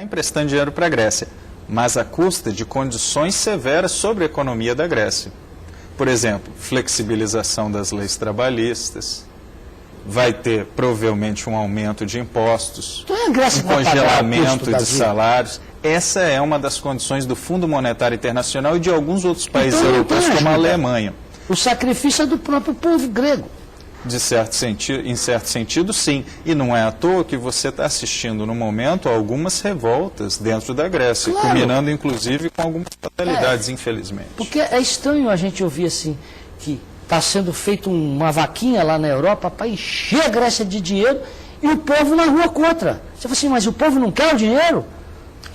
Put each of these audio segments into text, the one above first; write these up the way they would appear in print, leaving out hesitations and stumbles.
emprestando dinheiro para a Grécia, mas à custa de condições severas sobre a economia da Grécia. Por exemplo, flexibilização das leis trabalhistas, vai ter provavelmente um aumento de impostos, um congelamento de salários. Essa é uma das condições do Fundo Monetário Internacional e de alguns outros países europeus, como a Alemanha. O sacrifício é do próprio povo grego. Em certo sentido, sim. E não é à toa que você está assistindo, no momento, a algumas revoltas dentro da Grécia, claro, culminando, inclusive, com algumas fatalidades, infelizmente. Porque é estranho a gente ouvir assim, que está sendo feita uma vaquinha lá na Europa para encher a Grécia de dinheiro e o povo na rua contra. Você fala assim, mas o povo não quer o dinheiro?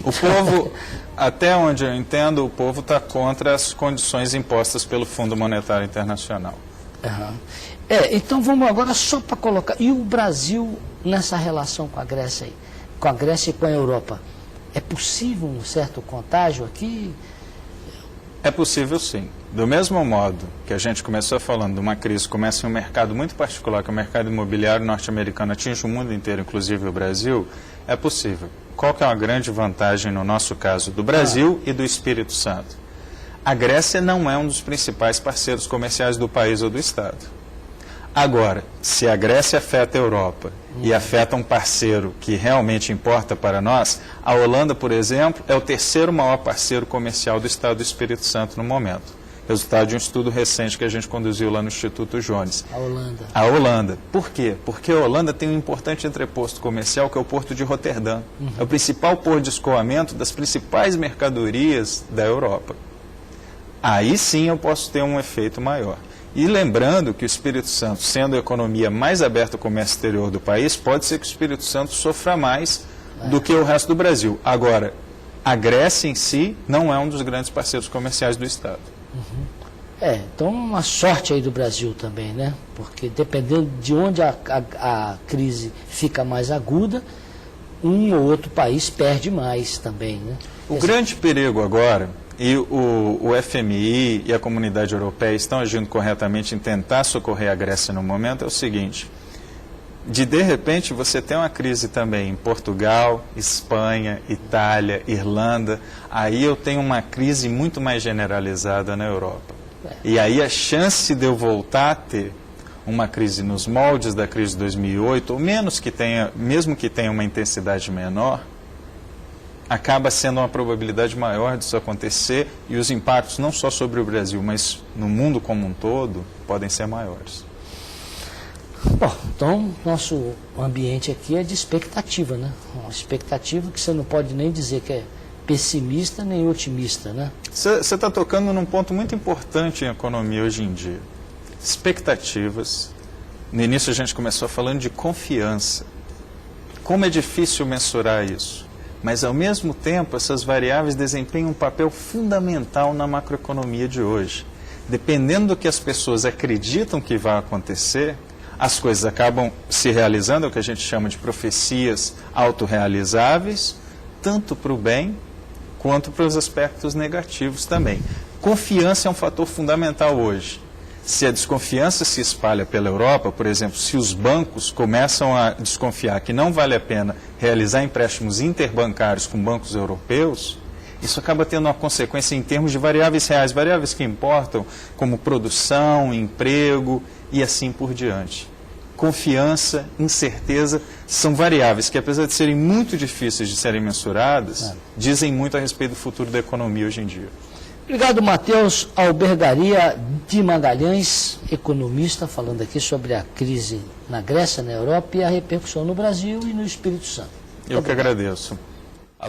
O povo, até onde eu entendo, o povo está contra as condições impostas pelo Fundo Monetário Internacional. Uhum. Então vamos agora só para colocar. E o Brasil nessa relação com a Grécia aí? Com a Grécia e com a Europa? É possível um certo contágio aqui? É possível, sim. Do mesmo modo que a gente começou falando de uma crise, começa em um mercado muito particular, que é o mercado imobiliário norte-americano, atinge o mundo inteiro, inclusive o Brasil, é possível. Qual que é uma grande vantagem, no nosso caso, do Brasil e do Espírito Santo? A Grécia não é um dos principais parceiros comerciais do país ou do Estado. Agora, se a Grécia afeta a Europa e afeta um parceiro que realmente importa para nós, a Holanda, por exemplo, é o terceiro maior parceiro comercial do Estado do Espírito Santo no momento. Resultado de um estudo recente que a gente conduziu lá no Instituto Jones. A Holanda. A Holanda. Por quê? Porque a Holanda tem um importante entreposto comercial, que é o Porto de Roterdã. É o principal porto de escoamento das principais mercadorias da Europa. Aí sim eu posso ter um efeito maior. E lembrando que o Espírito Santo, sendo a economia mais aberta ao comércio exterior do país, pode ser que o Espírito Santo sofra mais do que o resto do Brasil. Agora, a Grécia em si não é um dos grandes parceiros comerciais do Estado. Então uma sorte aí do Brasil também, né? Porque dependendo de onde a crise fica mais aguda, um ou outro país perde mais também, né? O grande perigo agora, e o FMI e a comunidade europeia estão agindo corretamente em tentar socorrer a Grécia no momento, é o seguinte: de repente você tem uma crise também em Portugal, Espanha, Itália, Irlanda, aí eu tenho uma crise muito mais generalizada na Europa. E aí a chance de eu voltar a ter uma crise nos moldes da crise de 2008, ou mesmo que tenha uma intensidade menor, acaba sendo uma probabilidade maior disso acontecer, e os impactos não só sobre o Brasil, mas no mundo como um todo, podem ser maiores. Bom, então nosso ambiente aqui é de expectativa, né? Uma expectativa que você não pode nem dizer que é pessimista nem otimista, né? Você está tocando num ponto muito importante em economia hoje em dia. Expectativas. No início a gente começou falando de confiança. Como é difícil mensurar isso. Mas, ao mesmo tempo, essas variáveis desempenham um papel fundamental na macroeconomia de hoje. Dependendo do que as pessoas acreditam que vai acontecer, as coisas acabam se realizando, é o que a gente chama de profecias autorrealizáveis, tanto para o bem quanto para os aspectos negativos também. Confiança é um fator fundamental hoje. Se a desconfiança se espalha pela Europa, por exemplo, se os bancos começam a desconfiar que não vale a pena realizar empréstimos interbancários com bancos europeus, isso acaba tendo uma consequência em termos de variáveis reais, variáveis que importam, como produção, emprego e assim por diante. Confiança, incerteza, são variáveis que, apesar de serem muito difíceis de serem mensuradas, dizem muito a respeito do futuro da economia hoje em dia. Obrigado, Matheus Albergaria de Magalhães, economista, falando aqui sobre a crise na Grécia, na Europa e a repercussão no Brasil e no Espírito Santo. Eu que agradeço.